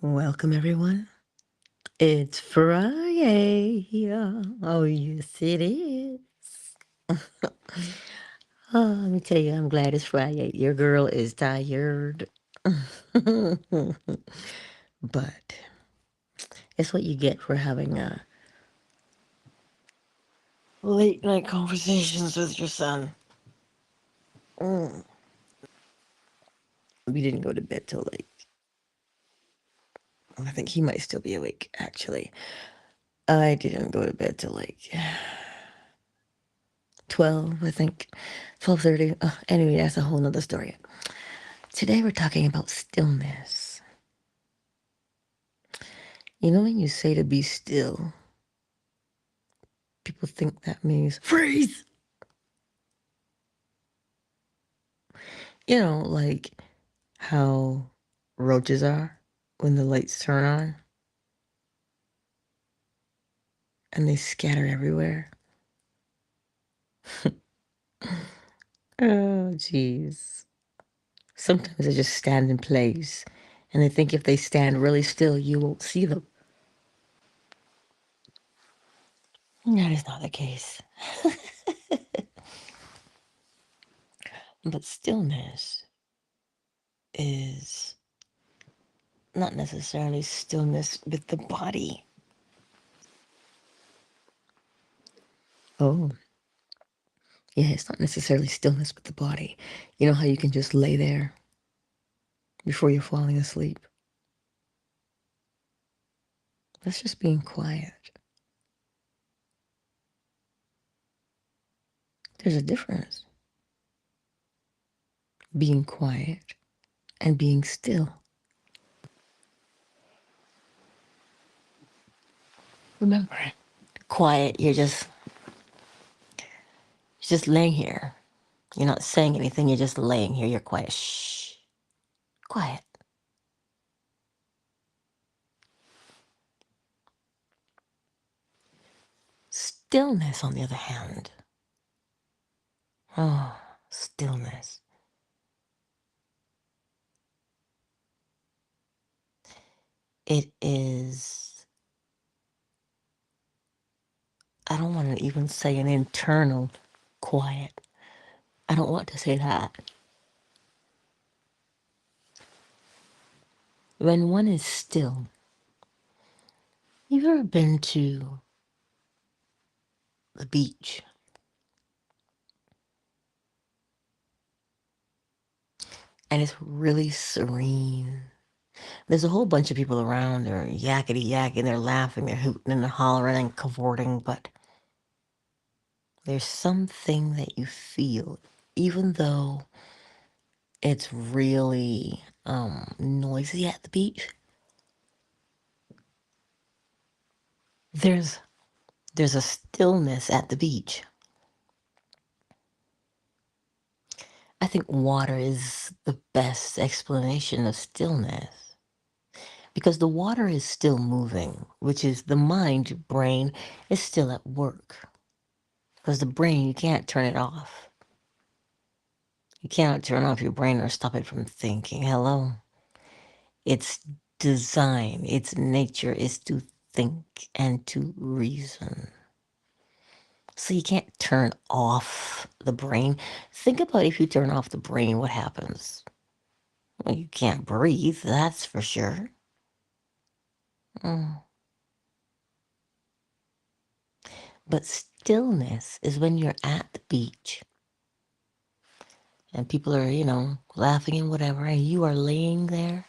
Welcome, everyone. It's Friday. Oh, yes, it is. Oh, let me tell you, I'm glad it's Friday. Your girl is tired. But it's what you get for having late night conversations with your son. We didn't go to bed till late. I think he might still be awake, actually. I didn't go to bed till like 12, I think. 12:30. Anyway, that's a whole nother story. Today we're talking about stillness. You know, when you say to be still, people think that means freeze. You know, like how roaches are when the lights turn on and they scatter everywhere. Oh, jeez. Sometimes they just stand in place and they think if they stand really still, you won't see them. That is not the case. But stillness is not necessarily stillness with the body. Oh, yeah, it's not necessarily stillness with the body. You know how you can just lay there before you're falling asleep? That's just being quiet. There's a difference. Being quiet and being still. Remember, quiet, you're just laying here. You're not saying anything, you're just laying here. You're quiet. Shh. Quiet. Stillness, on the other hand. Oh, stillness. It is, I don't want to even say an internal quiet. I don't want to say that. When one is still, you've ever been to the beach and it's really serene? There's a whole bunch of people around. They're yakety yakking, they're laughing, they're hooting and they're hollering and cavorting, but there's something that you feel, even though it's really noisy at the beach. There's there's a stillness at the beach. I think water is the best explanation of stillness because the water is still moving, which is the mind brain is still at work. Because the brain, you can't turn it off. You cannot turn off your brain or stop it from thinking. Hello? Its design, its nature is to think and to reason. So you can't turn off the brain. Think about if you turn off the brain, what happens? Well, you can't breathe, that's for sure. Mm. But stillness is when you're at the beach and people are, laughing and whatever, and you are laying there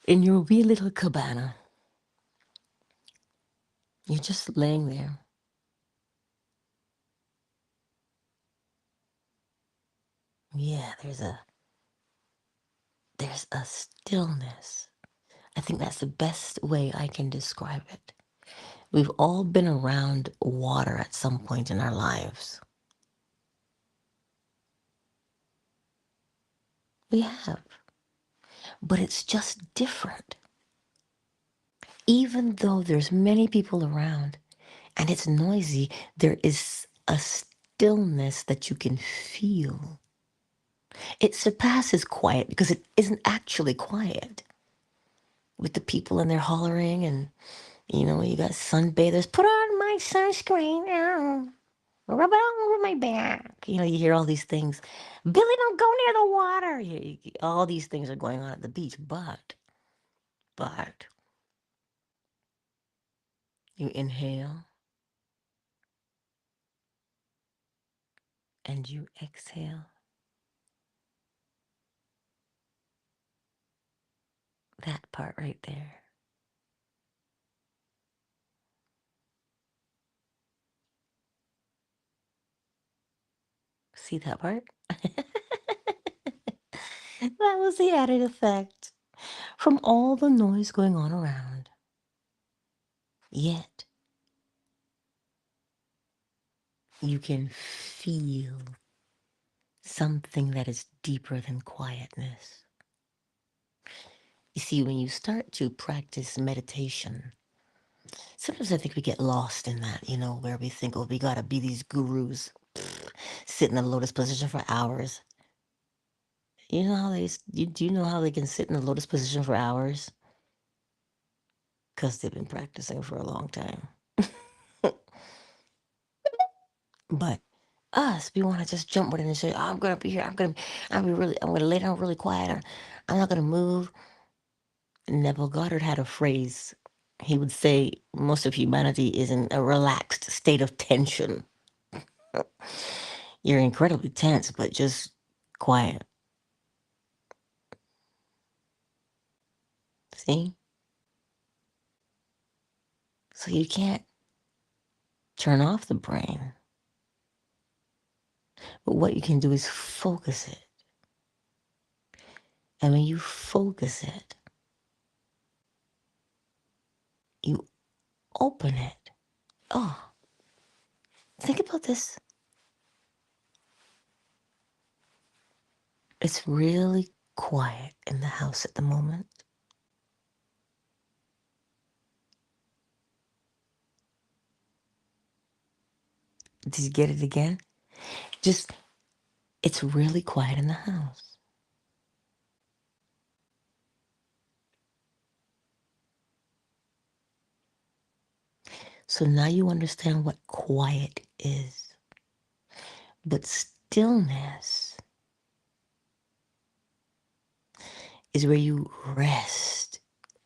in your wee little cabana. You're just laying there. Yeah, there's a stillness. I think that's the best way I can describe it. We've all been around water at some point in our lives. We have, but it's just different. Even though there's many people around and it's noisy, there is a stillness that you can feel. It surpasses quiet because it isn't actually quiet. With the people and they're hollering, and you got sunbathers, put on my sunscreen, rub it all over my back. You hear all these things. Billy, don't go near the water. All these things are going on at the beach, but you inhale and you exhale. That part right there. See that part? That was the added effect from all the noise going on around. Yet, you can feel something that is deeper than quietness. You see, when you start to practice meditation, sometimes I think we get lost in that, where we think, oh, we gotta be these gurus, sit in the lotus position for hours. You know how do you know how they can sit in the lotus position for hours? Because they've been practicing for a long time. But us, we want to just jump with it and say, oh, I'm gonna be here. I'm gonna lay down really quiet. I'm not gonna move. Neville Goddard had a phrase. He would say, most of humanity is in a relaxed state of tension. You're incredibly tense, but just quiet. See? So you can't turn off the brain. But what you can do is focus it. And when you focus it, you open it. Oh, think about this. It's really quiet in the house at the moment. Did you get it again? Just, it's really quiet in the house. So now you understand what quiet is. But stillness is where you rest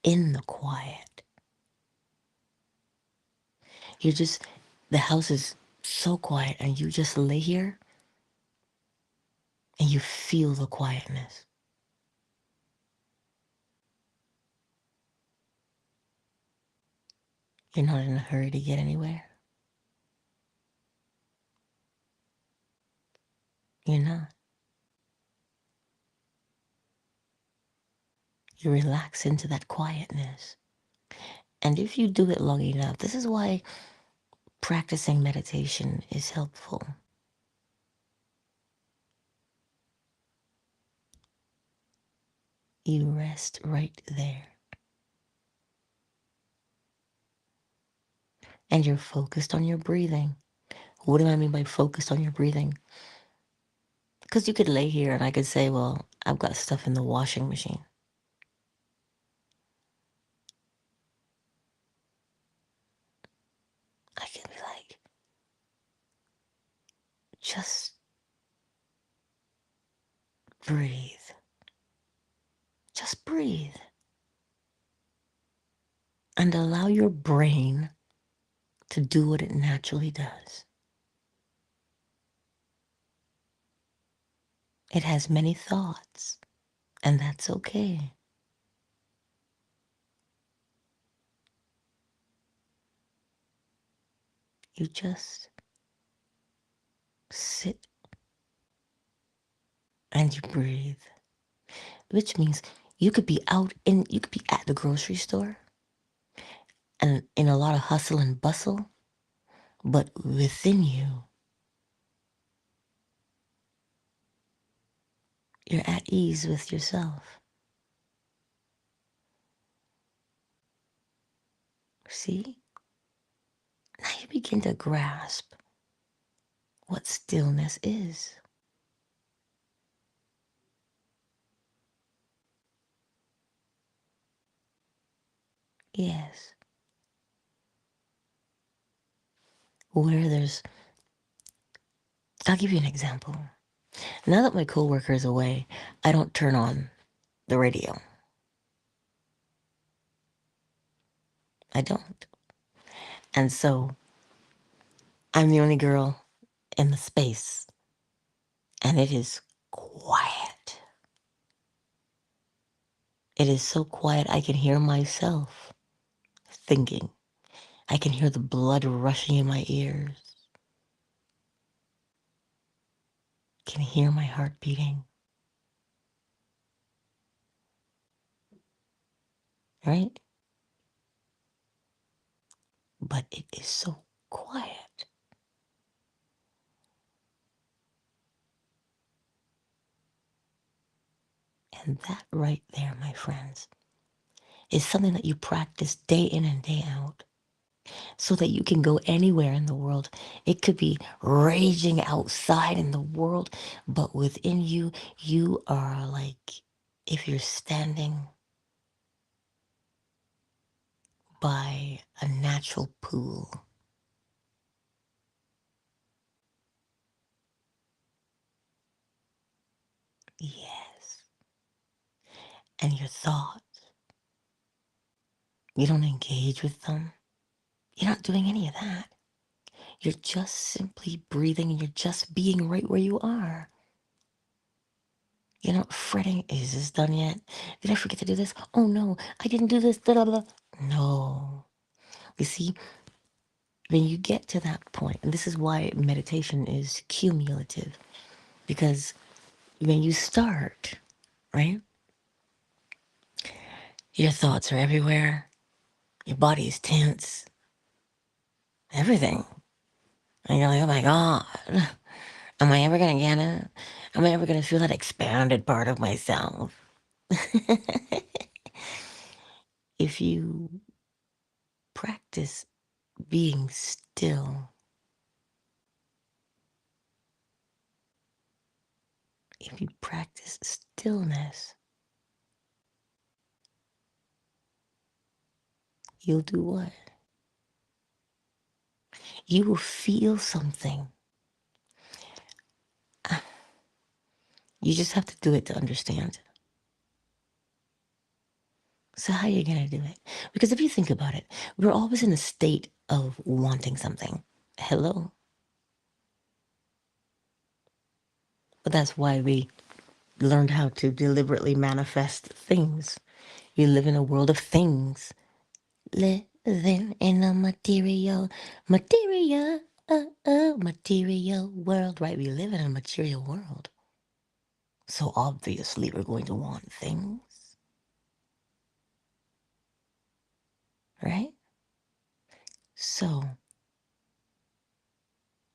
in the quiet. The house is so quiet and you just lay here and you feel the quietness. You're not in a hurry to get anywhere. You're not. You relax into that quietness. And if you do it long enough, this is why practicing meditation is helpful. You rest right there. And you're focused on your breathing. What do I mean by focused on your breathing? Because you could lay here and I could say, well, I've got stuff in the washing machine. I can be like, just breathe. Just breathe. And allow your brain to do what it naturally does. It has many thoughts, and that's okay. You just sit and you breathe, which means you could be you could be at the grocery store and in a lot of hustle and bustle, but within you, you're at ease with yourself. See? Now you begin to grasp what stillness is. Yes. Where there's, I'll give you an example. Now that my coworker is away, I don't turn on the radio. I don't. And so I'm the only girl in the space, and it is quiet. It is so quiet I can hear myself thinking. I can hear the blood rushing in my ears. I can hear my heart beating. Right? But it is so quiet. And that right there, my friends, is something that you practice day in and day out so that you can go anywhere in the world. It could be raging outside in the world, but within you, you are like if you're standing by a natural pool. Yes. And your thoughts, you don't engage with them. You're not doing any of that. You're just simply breathing and you're just being right where you are. You're not fretting, is this done yet? Did I forget to do this? Oh no, I didn't do this. Da, da, da. No. You see, when you get to that point, and this is why meditation is cumulative, because when you start, right, your thoughts are everywhere, your body is tense, everything. And you're like, oh my God, am I ever going to get it? Am I ever going to feel that expanded part of myself? If you practice being still, if you practice stillness, you'll do what? You will feel something. You just have to do it to understand. So how are you going to do it? Because if you think about it, we're always in a state of wanting something. Hello? But that's why we learned how to deliberately manifest things. You live in a world of things. Living in a material world, right? We live in a material world. So obviously we're going to want things, right? So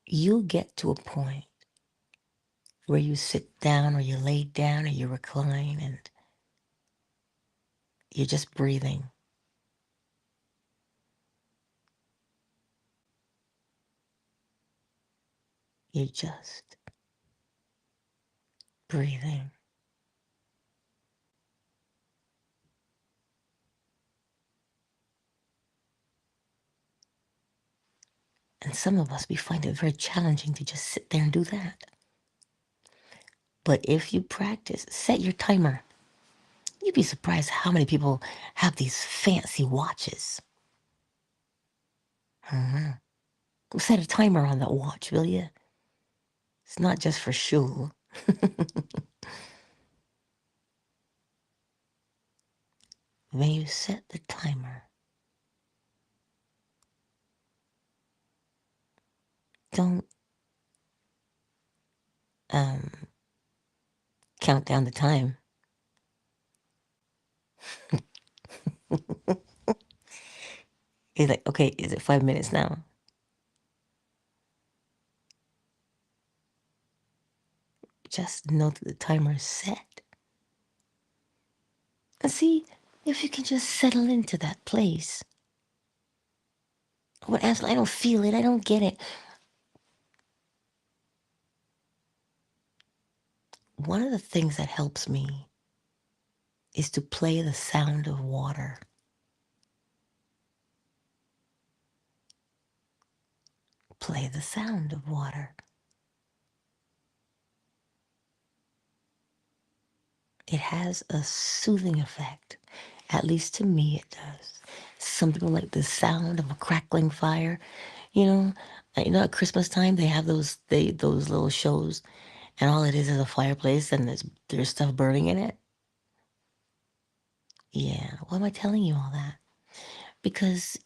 you'll get to a point where you sit down or you lay down or you recline and you're just breathing. You're just breathing. And some of us, we find it very challenging to just sit there and do that. But if you practice, set your timer. You'd be surprised how many people have these fancy watches. Mhm. Set a timer on that watch, will you? It's not just for show. When you set the timer, don't um, count down the time. It's like, okay, is it 5 minutes now? Just know that the timer is set. And see if you can just settle into that place. What else? I don't feel it. I don't get it. One of the things that helps me is to play the sound of water. play the sound of water. It has a soothing effect. At least to me, it does. Some people like the sound of a crackling fire. You know, at Christmas time they have those little shows, and all it is a fireplace, and there's stuff burning in it. Yeah. Why am I telling you all that? Because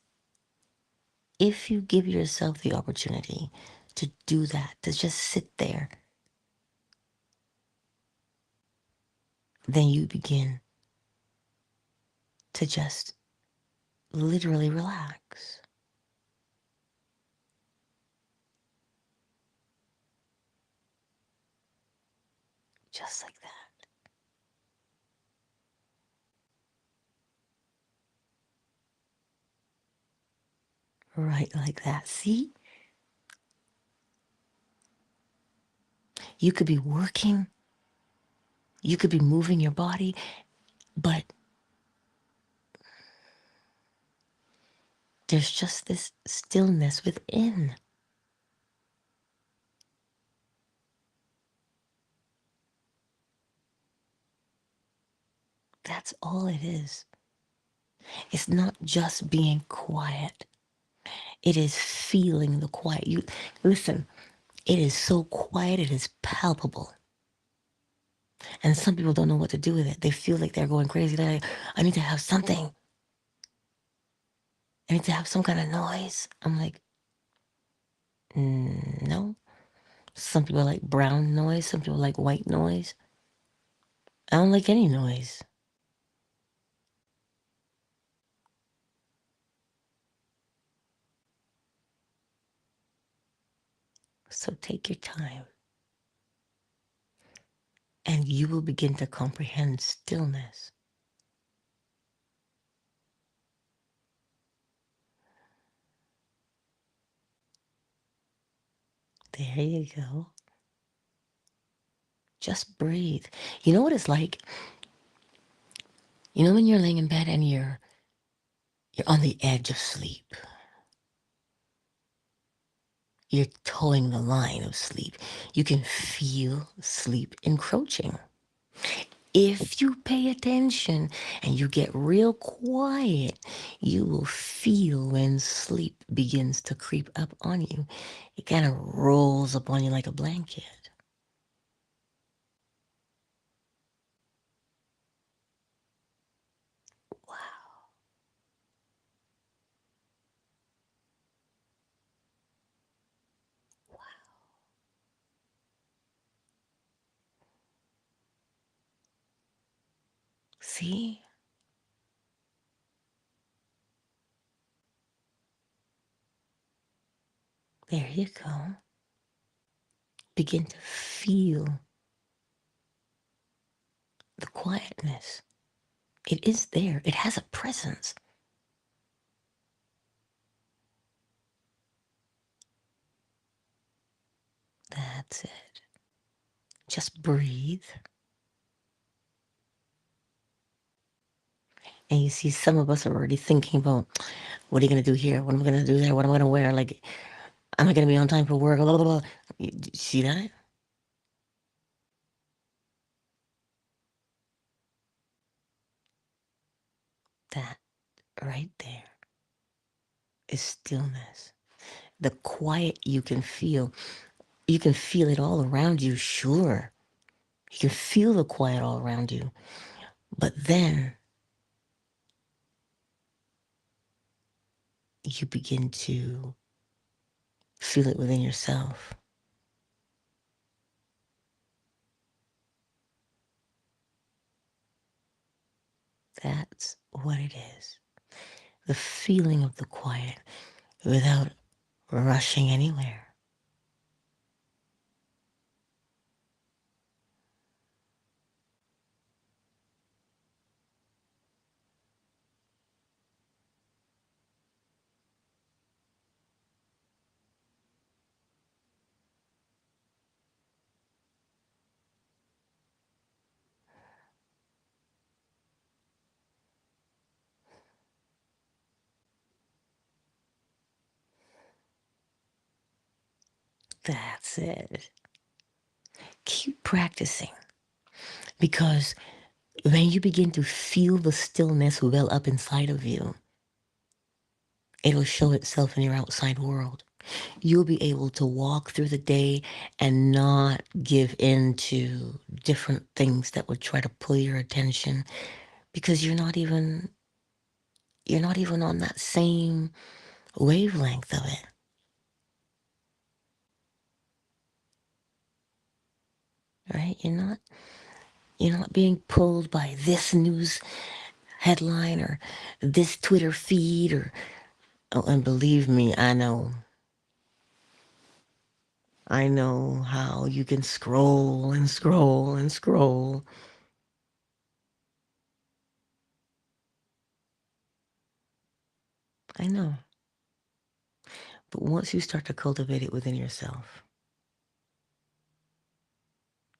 if you give yourself the opportunity to do that, to just sit there, then you begin to just literally relax. Just like that. Right like that. See? You could be working, you could be moving your body, but there's just this stillness within. That's all it is. It's not just being quiet. It is feeling the quiet. You listen, it is so quiet, it is palpable. And some people don't know what to do with it. They feel like they're going crazy. They're like, I need to have something. I need to have some kind of noise. I'm like, no. Some people like brown noise. Some people like white noise. I don't like any noise. So take your time and you will begin to comprehend stillness. There you go. Just breathe. You know what it's like? You know when you're laying in bed and you're on the edge of sleep. You're towing the line of sleep. You can feel sleep encroaching. If you pay attention and you get real quiet, you will feel when sleep begins to creep up on you. It kind of rolls up on you like a blanket. Wow. See? There you go. Begin to feel the quietness. It is there. It has a presence. That's it. Just breathe. And you see, some of us are already thinking about, what are you going to do here? What am I going to do there? What am I going to wear? Like, am I going to be on time for work? Blah, blah, blah. You see that? That right there is stillness. The quiet you can feel. You can feel it all around you, sure. You can feel the quiet all around you. But then you begin to feel it within yourself. That's what it is. The feeling of the quiet without rushing anywhere. That's it. Keep practicing because when you begin to feel the stillness well up inside of you, it'll show itself in your outside world. You'll be able to walk through the day and not give in to different things that would try to pull your attention because you're not even on that same wavelength of it, right? You're not being pulled by this news headline or this Twitter feed or oh, and believe me, I know how you can scroll and scroll and scroll. I know. But once you start to cultivate it within yourself,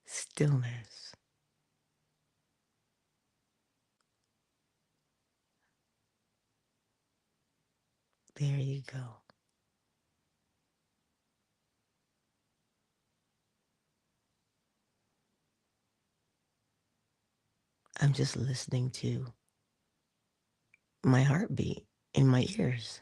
stillness, there you go. I'm just listening to my heartbeat in my ears.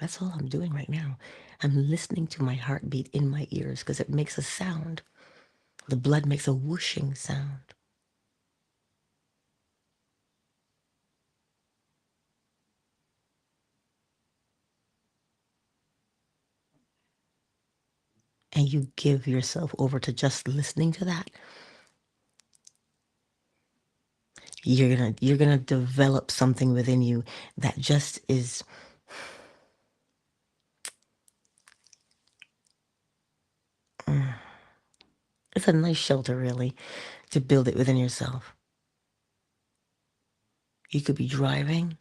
That's all I'm doing right now. I'm listening to my heartbeat in my ears because it makes a sound. The blood makes a whooshing sound. And you give yourself over to just listening to that, you're gonna develop something within you that just is mm, it's a nice shelter really to build it within yourself. You could be driving,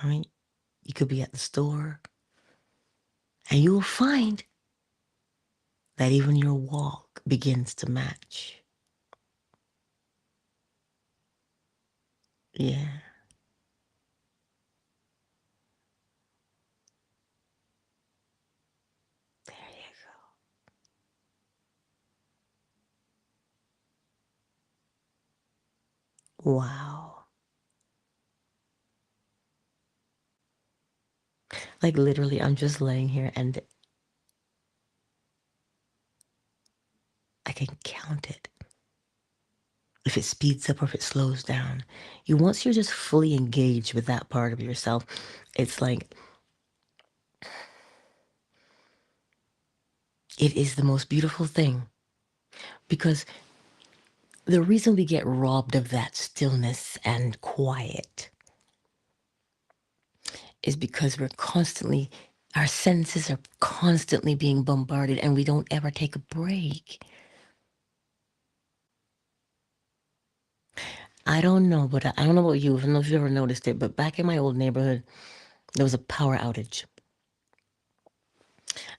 right? You could be at the store, and you will find that even your walk begins to match. Yeah, there you go. Wow. Like literally, I'm just laying here and I can count it. If it speeds up or if it slows down. Once you're just fully engaged with that part of yourself, it's like it is the most beautiful thing because the reason we get robbed of that stillness and quiet is because our senses are constantly being bombarded and we don't ever take a break. I don't know, but I don't know about you. I don't know if you ever noticed it, but back in my old neighborhood, there was a power outage.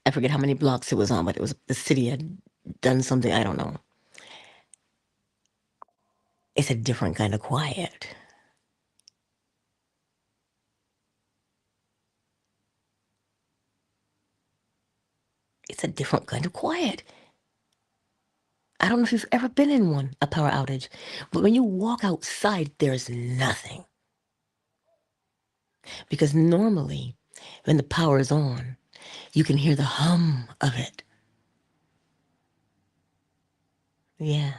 I forget how many blocks it was on, but it was the city had done something. I don't know. It's a different kind of quiet. It's a different kind of quiet. I don't know if you've ever been in a power outage, but when you walk outside, there's nothing. Because normally, when the power is on, you can hear the hum of it. Yeah,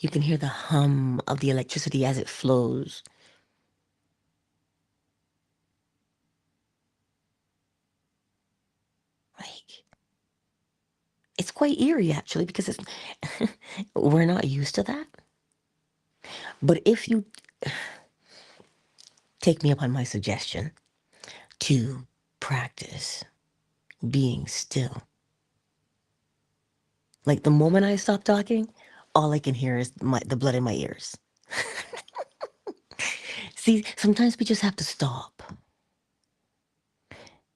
you can hear the hum of the electricity as it flows. Like, it's quite eerie actually because we're not used to that. But if you take me up on my suggestion to practice being still, like the moment I stop talking, all I can hear is the blood in my ears. See, sometimes we just have to stop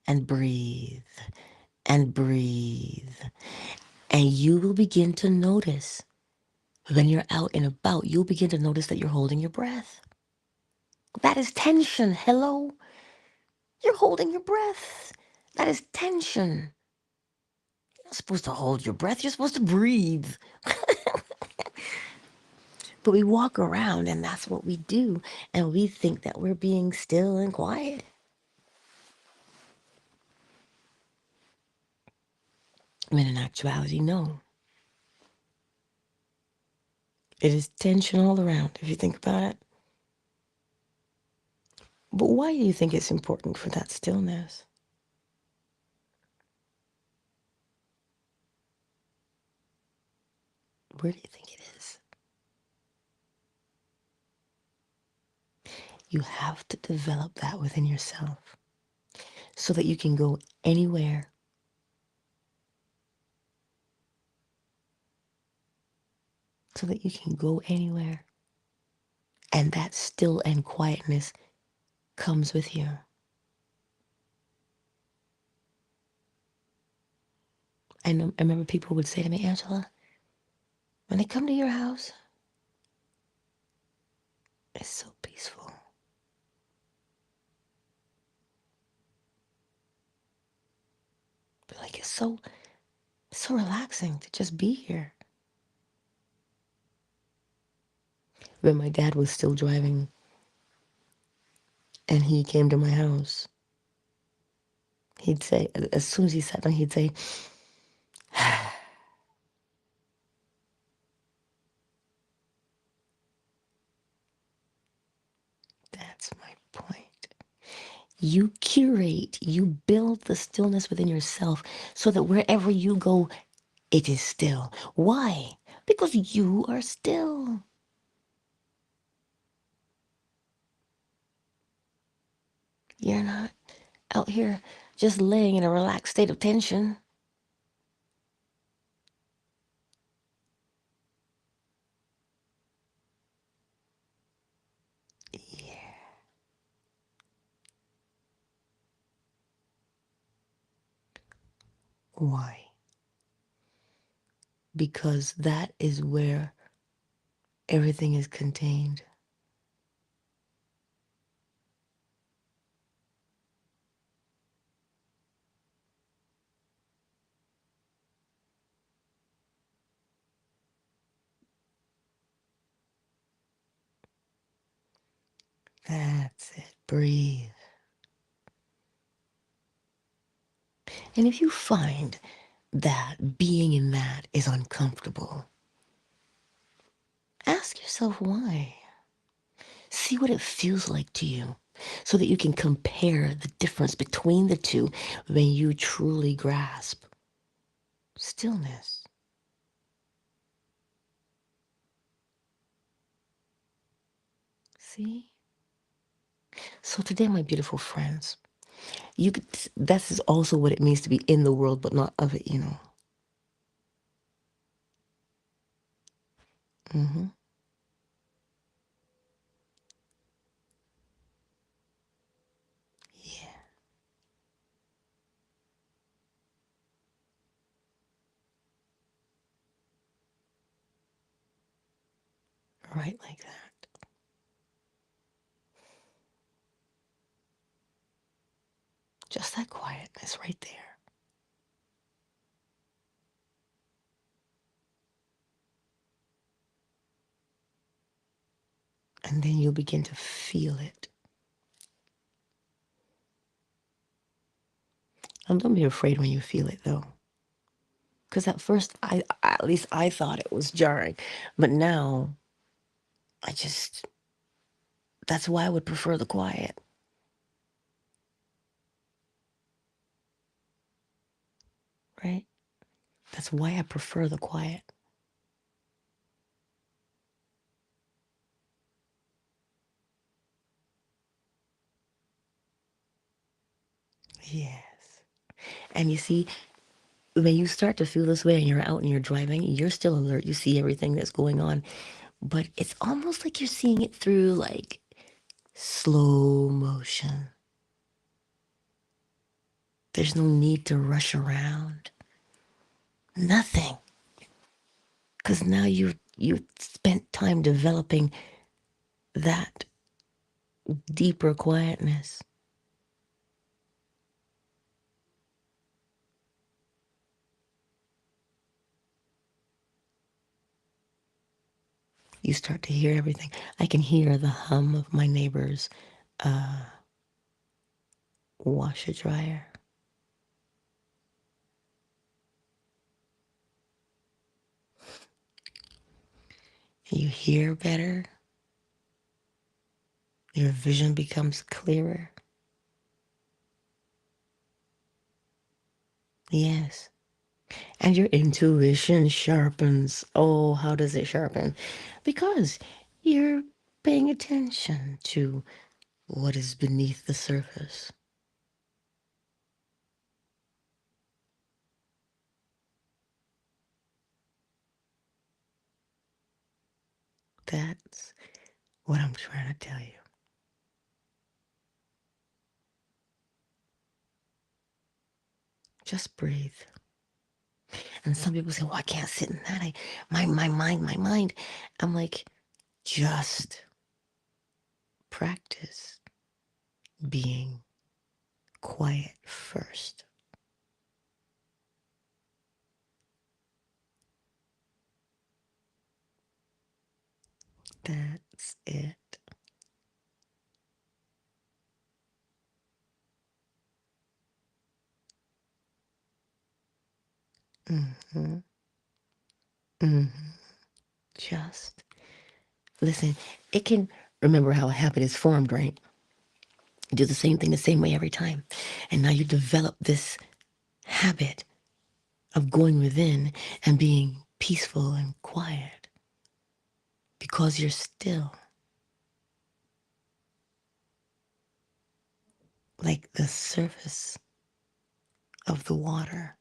and breathe and breathe, and you will begin to notice When you're out and about, you'll begin to notice that you're holding your breath. That is tension. Hello? You're holding your breath. That is tension. You're not supposed to hold your breath. You're supposed to breathe. But we walk around and that's what we do. And we think that we're being still and quiet. When in actuality, no. It is tension all around, if you think about it. But why do you think it's important for that stillness? Where do you think it is? You have to develop that within yourself so that you can go anywhere. So that you can go anywhere. And that still and quietness comes with you. I remember people would say to me, Angela, when they come to your house, it's so peaceful. But like it's so relaxing to just be here. When my dad was still driving and he came to my house, he'd say, as soon as he sat down, he'd say, that's my point. You curate, you build the stillness within yourself so that wherever you go, it is still. Why? Because you are still. You're not out here just laying in a relaxed state of tension. Yeah. Why? Because that is where everything is contained. That's it. Breathe. And if you find that being in that is uncomfortable, ask yourself why. See what it feels like to you so that you can compare the difference between the two when you truly grasp stillness. See? So today, my beautiful friends, you could, this is also what it means to be in the world, but not of it. Mm-hmm. Yeah, right like that. Just that quietness right there. And then you'll begin to feel it. And don't be afraid when you feel it, though. Because at first, at least I thought it was jarring. But now, I just, that's why I would prefer the quiet, right? That's why I prefer the quiet. Yes. And you see, when you start to feel this way and you're out and you're driving, you're still alert. You see everything that's going on. But it's almost like you're seeing it through like slow motion. There's no need to rush around. Nothing. Because now you've you spent time developing that deeper quietness. You start to hear everything. I can hear the hum of my neighbor's uh, washer dryer. You hear better. Your vision becomes clearer. Yes. And your intuition sharpens. Oh, how does it sharpen? Because you're paying attention to what is beneath the surface. That's what I'm trying to tell you. Just breathe. And some people say, well, I can't sit in that. My mind. I'm like, just practice being quiet first. That's it. Mm-hmm. Mm-hmm. Just listen. It can remember how a habit is formed, right? You do the same thing the same way every time. And now you develop this habit of going within and being peaceful and quiet because you're still, like the surface of the water.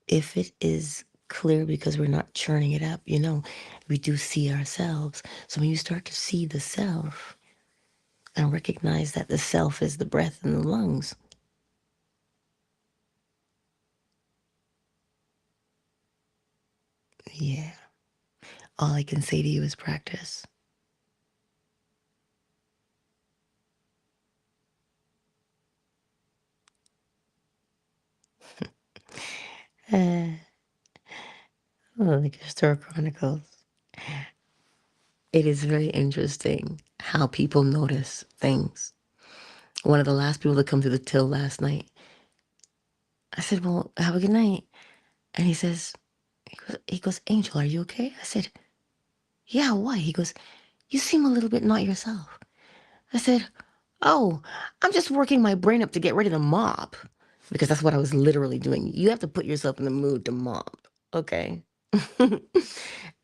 If it is clear because we're not churning it up, we do see ourselves. So when you start to see the self and recognize that the self is the breath in the lungs, yeah, all I can say to you is practice. Uh, like Star Chronicles. It is very interesting how people notice things. One of the last people to come to the till last night, I said, well, have a good night. And he goes, Angel, are you okay? I said, yeah, why? He goes, you seem a little bit not yourself. I said, oh, I'm just working my brain up to get ready to mop. Because that's what I was literally doing. You have to put yourself in the mood to mop, okay?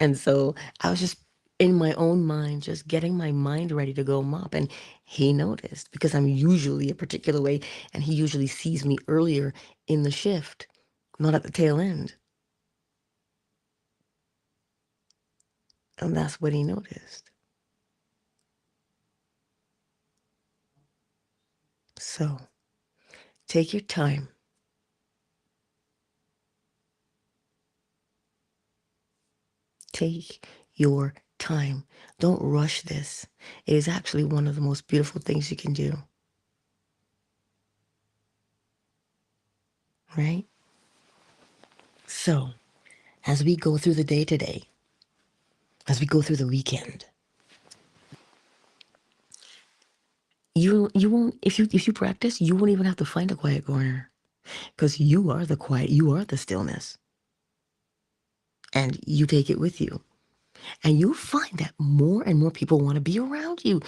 And so I was just in my own mind, just getting my mind ready to go mop. And he noticed because I'm usually a particular way, and he usually sees me earlier in the shift, not at the tail end. And that's what he noticed. So take your time. Take your time. Don't rush this. It is actually one of the most beautiful things you can do, right? So as we go through the day today, as we go through the weekend, you won't if you practice, you won't even have to find a quiet corner because you are the quiet, you are the stillness, and you take it with you. And you'll find that more and more people want to be around you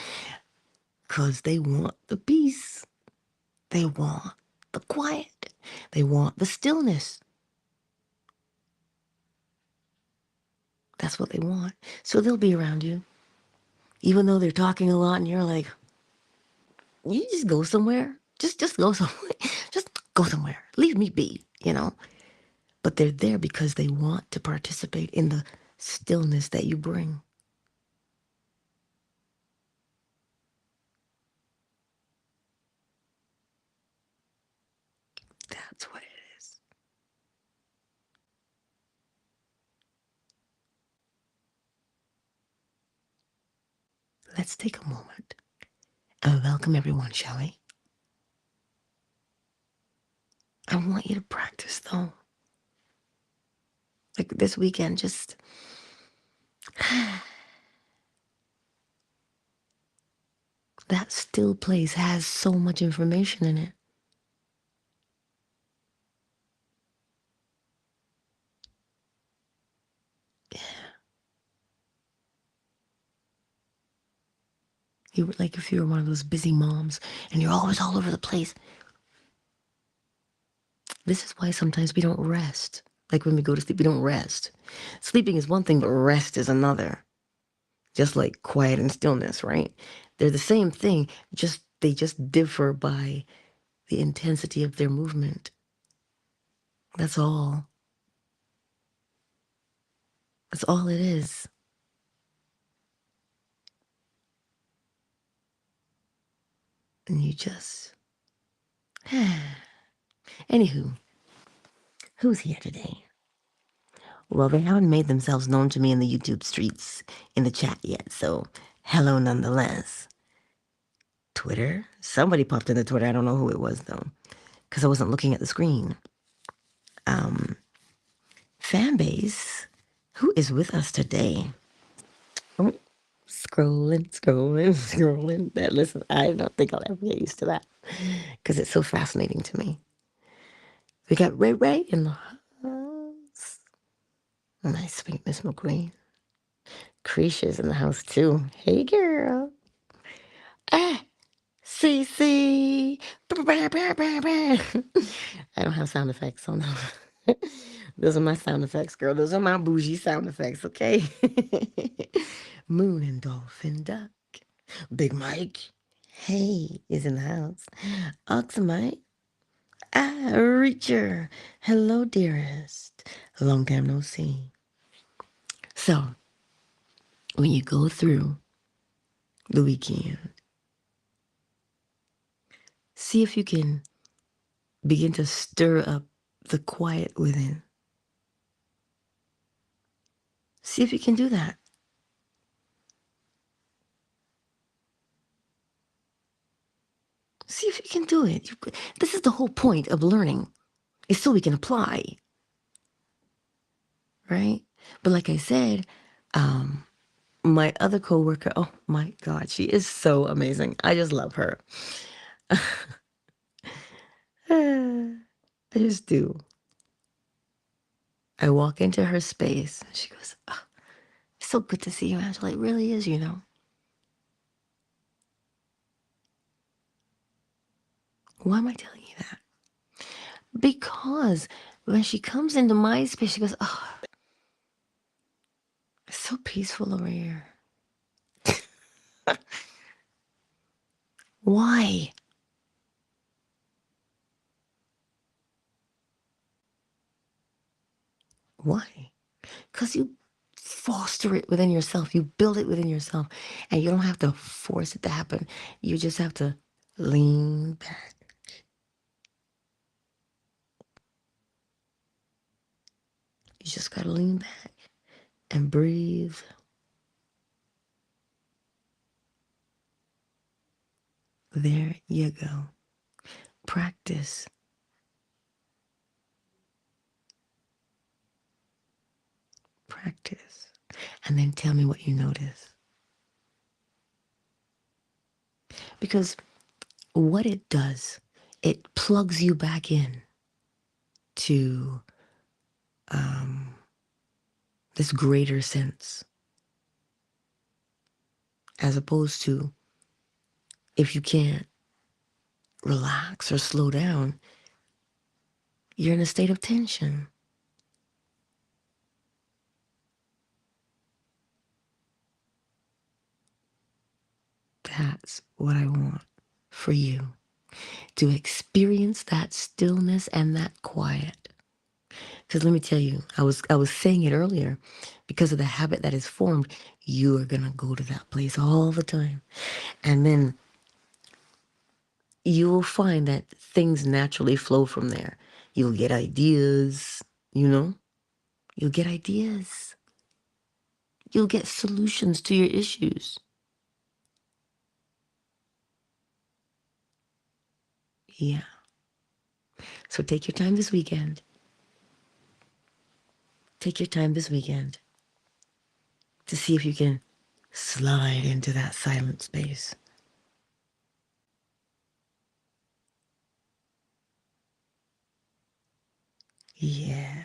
because they want the peace, they want the quiet, they want the stillness. That's what they want. So they'll be around you, even though they're talking a lot, and you're like, you just go somewhere. Just go somewhere. Just go somewhere. Leave me be. But they're there because they want to participate in the stillness that you bring. That's what it is. let's take a moment and welcome everyone, shall we? I want you to practice though. Like this weekend, just that still place has so much information in it. You were like if you were one of those busy moms and you're always all over the place. This is why sometimes we don't rest. Like when we go to sleep, we don't rest. Sleeping is one thing, but rest is another. Just like quiet and stillness, right? They're the same thing, just they just differ by the intensity of their movement. That's all. That's all it is. And you just anywho, who's here today? Well, they haven't made themselves known to me in the YouTube streets in the chat yet, so hello nonetheless. Twitter? Somebody popped into Twitter. I don't know who it was though, because I wasn't looking at the screen. Fan base, who is with us today? Oh, scrolling, scrolling, scrolling. That listen, I don't think I'll ever get used to that because it's so fascinating to me. We got Ray Ray in the house. Nice, sweet Miss McQueen. Creecia's in the house too. Hey, girl. Ah, CC. I don't have sound effects, so no. Those are my sound effects, girl. Those are my bougie sound effects, okay? Moon and Dolphin Duck. Big Mike. Hey, is in the house. Oxamite. Ah, Reacher. Hello, dearest. Long time no see. So, when you go through the weekend, see if you can begin to stir up the quiet within. See if you can do that. See if you can do it. This is the whole point of learning, is so we can apply, right? But like I said, my other coworker, oh my God, she is so amazing. I just love her. I just do. I walk into her space. She goes, oh, it's so good to see you, Angela. It really is, you know. Why am I telling you that? Because when she comes into my space, she goes, oh, it's so peaceful over here. Why? Why? Because you foster it within yourself. You build it within yourself. And you don't have to force it to happen. You just have to lean back. You just got to lean back and breathe. There you go. Practice. Practice. And then tell me what you notice. Because what it does, it plugs you back in to this greater sense, as opposed to if you can't relax or slow down, you're in a state of tension. That's what I want for you, to experience that stillness and that quiet. Because let me tell you, I was saying it earlier, because of the habit that is formed, you are gonna go to that place all the time. And then you will find that things naturally flow from there. You'll get ideas, you know? You'll get ideas. You'll get solutions to your issues. Yeah. So take your time this weekend. Take your time this weekend to see if you can slide into that silent space. Yeah.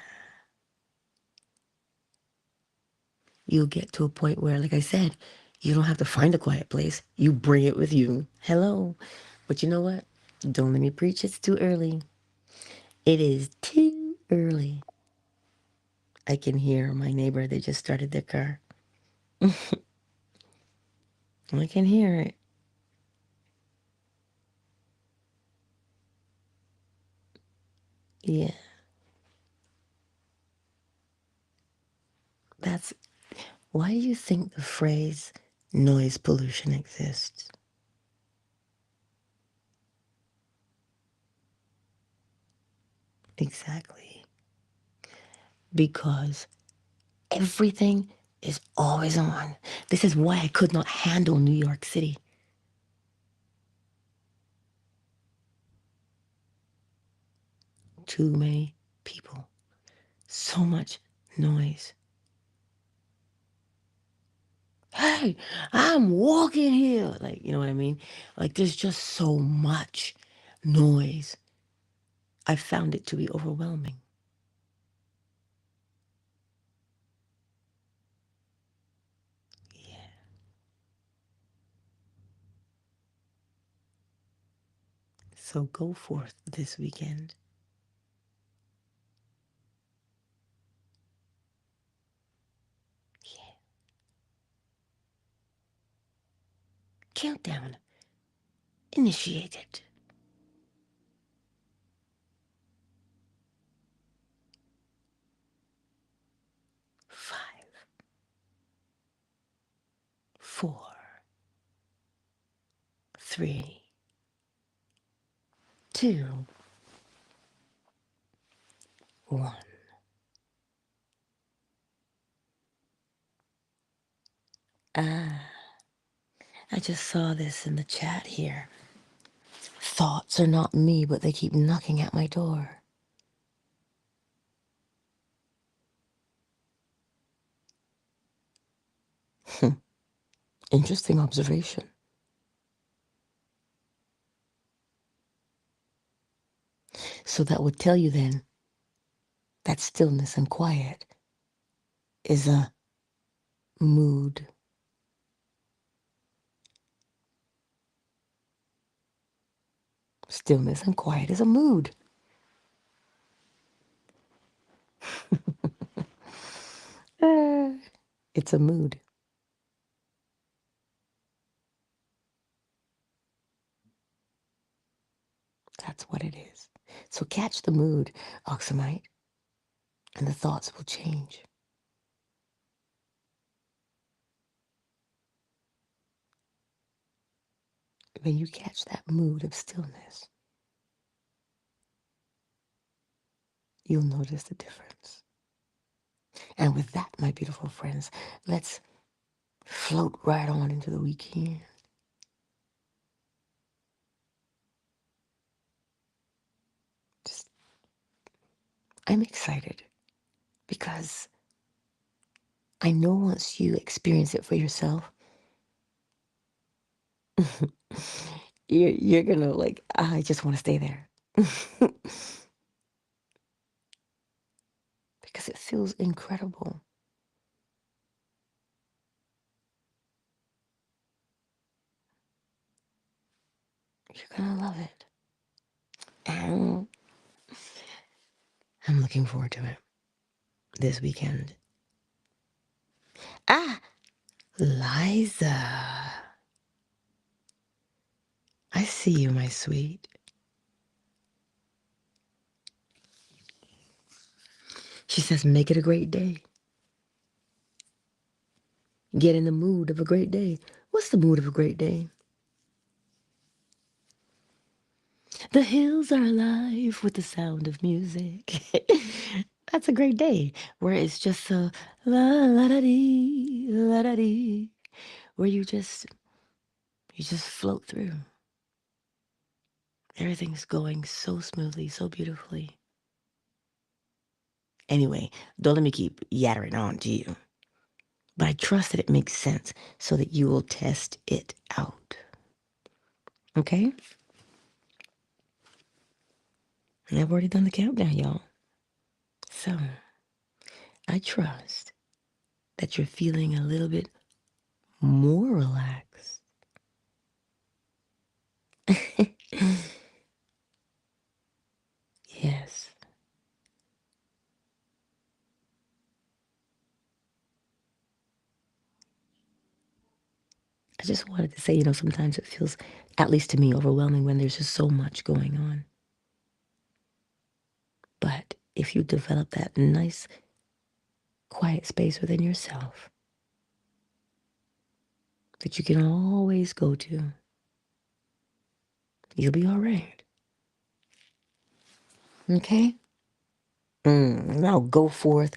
You'll get to a point where, like I said, you don't have to find a quiet place. You bring it with you. Hello. But you know what? Don't let me preach. It's too early. It is too early. I can hear my neighbor. They just started their car. I can hear it. Yeah. That's why do you think the phrase noise pollution exists? Exactly. Because everything is always on. This is why I could not handle New York City. Too many people. So much noise. Hey, I'm walking here. Like, you know what I mean? Like, there's just so much noise. I found it to be overwhelming. Yeah. So go forth this weekend. Yeah. Countdown. Initiated. 5, 4, 3, 2, 1. Ah, I just saw this in the chat here. Thoughts are not me, but they keep knocking at my door. Interesting observation. So that would tell you then that stillness and quiet is a mood. Stillness and quiet is a mood. Uh, it's a mood. That's what it is. So catch the mood, Oxamite, and the thoughts will change. When you catch that mood of stillness, you'll notice the difference. And with that, my beautiful friends, let's float right on into the weekend. Just, I'm excited because I know once you experience it for yourself, you're gonna like, I just want to stay there. Because it feels incredible. You're gonna love it. And I'm looking forward to it this weekend. Ah, Liza. I see you, my sweet. She says, make it a great day. Get in the mood of a great day. What's the mood of a great day? The hills are alive with the sound of music. That's a great day where it's just a la da dee, where you just float through. Everything's going so smoothly, so beautifully. Anyway, don't let me keep yattering on to you. But I trust that it makes sense so that you will test it out. Okay? And I've already done the countdown, y'all. So I trust that you're feeling a little bit more relaxed. Yes. I just wanted to say, sometimes it feels, at least to me, overwhelming when there's just so much going on. But if you develop that nice, quiet space within yourself that you can always go to, you'll be all right. Okay? Now go forth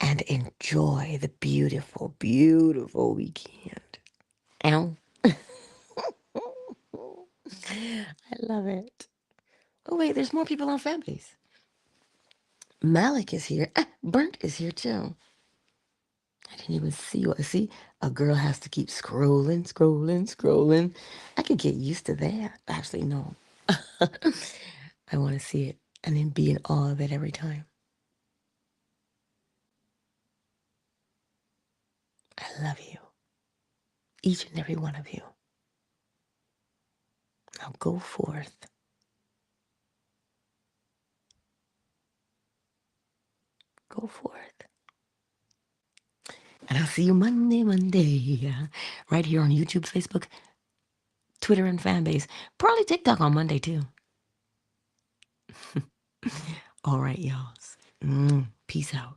and enjoy the beautiful, beautiful weekend. Ow. I love it. Oh, wait, there's more people on Fanbase. Malik is here. Burnt is here too. I didn't even see what. See, a girl has to keep scrolling, scrolling, scrolling. I could get used to that. Actually, no. I want to see it and then be in awe of it every time. I love you, each and every one of you. Now go forth. Go forth. And I'll see you Monday, right here on YouTube, Facebook, Twitter, and Fanbase. Probably TikTok on Monday, too. All right, y'all. Peace out.